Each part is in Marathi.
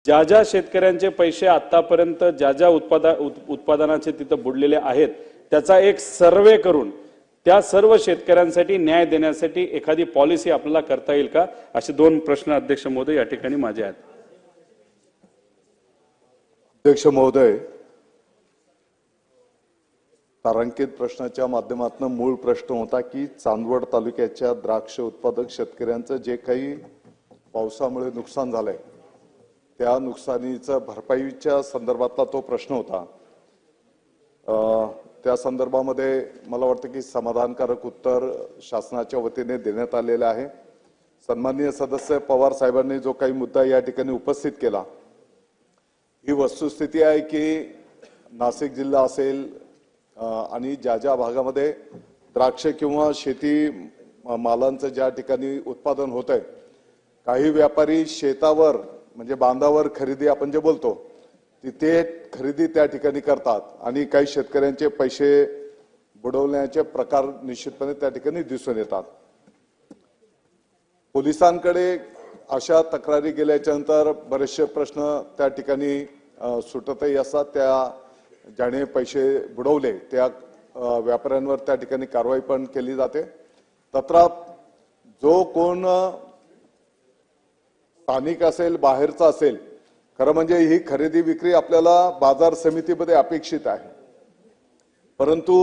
ज्या ज्या शेतकऱ्यांचे पैसे आतापर्यंत ज्या ज्या उत्पादनाचे तिथं बुडलेले आहेत त्याचा एक सर्वे करून त्या सर्व शेतकऱ्यांसाठी न्याय देण्यासाठी एखादी पॉलिसी आपल्याला करता येईल का, असे दोन प्रश्न अध्यक्ष महोदय या ठिकाणी माझे आहेत. अध्यक्ष महोदय, तारांकित प्रश्नाच्या माध्यमातून मूळ प्रश्न होता की चांदवड तालुक्याच्या द्राक्ष उत्पादक शेतकऱ्यांचं जे काही पावसामुळे नुकसान झालंय त्या नुकसानीचा भरपाईच्या संदर्भातला तो प्रश्न होता. त्या संदर्भामध्ये मला वाटतं की समाधानकारक उत्तर शासनाच्या वतीने देण्यात आलेले आहे. सन्माननीय सदस्य पवार साहेबांनी जो काही मुद्दा या ठिकाणी उपस्थित केला, ही वस्तुस्थिती आहे की नाशिक जिल्हा असेल आणि ज्या ज्या भागामध्ये द्राक्ष किंवा शेती मालांचं ज्या ठिकाणी उत्पादन होत आहे, काही व्यापारी शेतावर म्हणजे बांधावर खरेदी आपण जे बोलतो तिथे खरेदी त्या ठिकाणी करतात आणि काही शेतकऱ्यांचे पैसे बुडवण्याचे प्रकार निश्चितपणे त्या ठिकाणी दिसून येतात. पोलिसांकडे अशा तक्रारी गेल्याच्या नंतर बरेचसे प्रश्न त्या ठिकाणी सुटतही असतात. त्या ज्याने पैसे बुडवले त्या व्यापाऱ्यांवर त्या ठिकाणी कारवाई पण केली जाते. तत्रात जो कोण स्थानिक असेल बाहेरचा असेल, खरं म्हणजे ही खरेदी विक्री आपल्याला बाजार समितीमध्ये अपेक्षित आहे, परंतु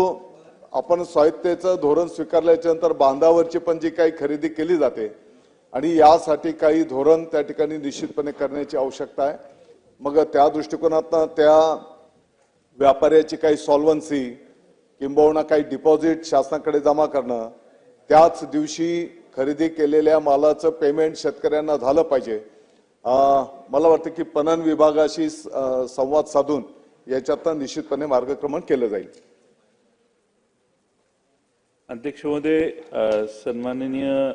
आपण स्वायत्तेचं धोरण स्वीकारल्याच्या नंतर बांधावरची पण जी काही खरेदी केली जाते आणि यासाठी काही धोरण त्या ठिकाणी निश्चितपणे करण्याची आवश्यकता आहे. मग त्या दृष्टिकोनातून त्या व्यापाऱ्याची काही सॉल्व्हन्सी किंबहुना काही डिपॉझिट शासनाकडे जमा करणं, त्याच दिवशी खरेदी केलेल्या मालाचं पेमेंट शेतकऱ्यांना झालं पाहिजे. मला वाटतं की पणन विभागाशी संवाद साधून याच्यातनं निश्चितपणे मार्गक्रमण केलं जाईल. अध्यक्ष महोदय, सन्माननीय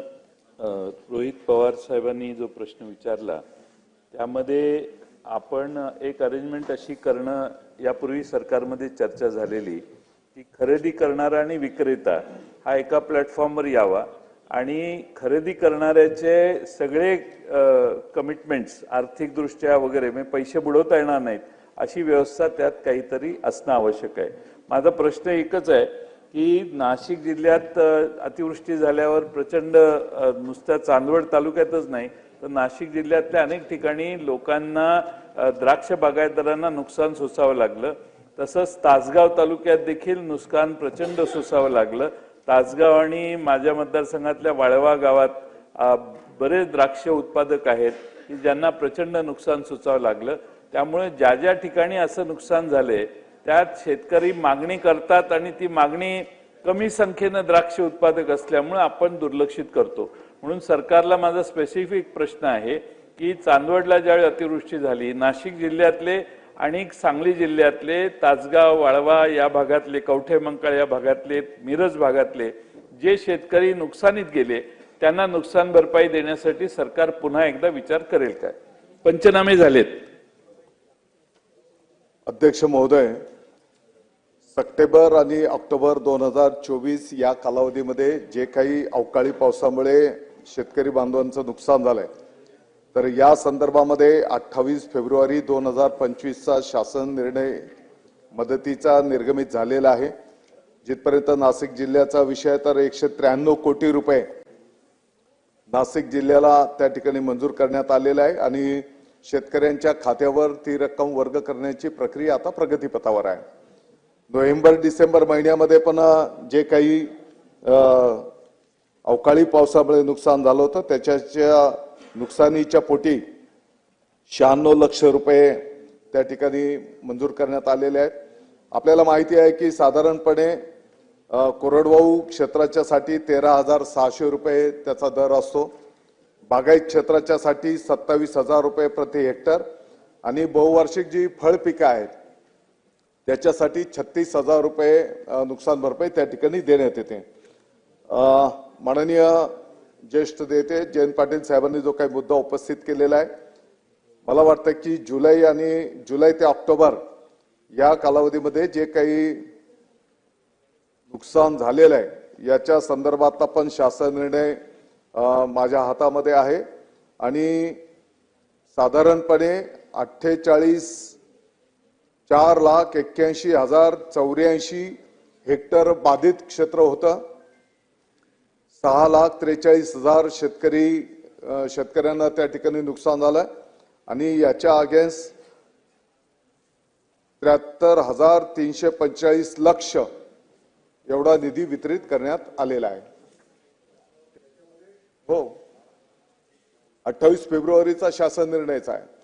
रोहित पवार साहेबांनी जो प्रश्न विचारला त्यामध्ये आपण एक अरेंजमेंट अशी करणं यापूर्वी सरकारमध्ये चर्चा झालेली की खरेदी करणारा आणि विक्रेता हा एका प्लॅटफॉर्मवर यावा आणि खरेदी करणाऱ्याचे सगळे कमिटमेंट्स आर्थिकदृष्ट्या वगैरे म्हणजे पैसे बुडवता येणार नाहीत अशी व्यवस्था त्यात काहीतरी असणं आवश्यक आहे. माझा प्रश्न एकच आहे की नाशिक जिल्ह्यात अतिवृष्टी झाल्यावर प्रचंड नुसत्या चांदवड तालुक्यातच नाही तर नाशिक जिल्ह्यातल्या अनेक ठिकाणी लोकांना द्राक्ष बागायतदारांना नुकसान सोसावं लागलं. तसंच तासगाव तालुक्यात देखील नुकसान प्रचंड सोसावं लागलं. तासगाव आणि माझ्या मतदारसंघातल्या वाळवा गावात बरेच द्राक्ष उत्पादक आहेत की ज्यांना प्रचंड नुकसान सोसावं लागलं. त्यामुळे ज्या ज्या ठिकाणी असं नुकसान झाले त्यात शेतकरी मागणी करतात आणि ती मागणी कमी संख्येनं द्राक्ष उत्पादक असल्यामुळे आपण दुर्लक्षित करतो. म्हणून सरकारला माझा स्पेसिफिक प्रश्न आहे की चांदवडला ज्यावेळी अतिवृष्टी झाली, नाशिक जिल्ह्यातले आणि सांगली जिल्ह्यातले तासगाव वाळवा या भागातले, कवठे मंकाळ या भागातले, मिरज भागातले जे शेतकरी नुकसानीत गेले त्यांना नुकसान भरपाई देण्यासाठी सरकार पुन्हा एकदा विचार करेल काय? पंचनामे झालेत. अध्यक्ष महोदय, सप्टेंबर आणि ऑक्टोबर 2024 या कालावधीमध्ये जे काही अवकाळी पावसामुळे शेतकरी बांधवांचं नुकसान झालंय तर या संदर्भामध्ये 28 फेब्रुवारी 2025चा शासन निर्णय मदतीचा निर्गमित झालेला आहे. जिथपर्यंत नाशिक जिल्ह्याचा विषय तर 193 कोटी रुपये नाशिक जिल्ह्याला त्या ठिकाणी मंजूर करण्यात आलेला आहे आणि शेतकऱ्यांच्या खात्यावर ती रक्कम वर्ग करण्याची प्रक्रिया आता प्रगतीपथावर आहे. नोव्हेंबर डिसेंबर महिन्यामध्ये पण जे काही अवकाळी पावसामुळे नुकसान झालं होतं त्याच्या नुकसानीच्या पोटी 96 लक्ष रुपये त्या ठिकाणी मंजूर करण्यात आलेले आहेत. आपल्याला माहिती आहे की साधारणपणे कोरडवाहू क्षेत्राच्या साठी 13,600 रुपये त्याचा दर असतो. बागायत क्षेत्राच्या साठी 27,000 रुपये प्रति हेक्टर आणि बहुवार्षिक जी फळ पिकं आहेत त्याच्यासाठी 36,000 रुपये नुकसान भरपाई त्या ठिकाणी देण्यात येते. माननीय ज्येष्ठ नेते जयंत पाटील साहेबांनी जो काही मुद्दा उपस्थित केलेला आहे, मला वाटतं की जुलै ते ऑक्टोबर या कालावधीमध्ये जे काही नुकसान झालेलं आहे याच्या संदर्भात पण शासन निर्णय माझ्या हातामध्ये आहे आणि साधारणपणे 4,81,084 हेक्टर बाधित क्षेत्र होतं. 6,43,000 शेतकऱ्यांना त्या ठिकाणी नुकसान झालं आणि याच्या अगेन्स्ट 73,345 लक्ष एवढा निधी वितरित करण्यात आलेला आहे. हो, 28 फेब्रुवारीचा शासन निर्णयच आहे.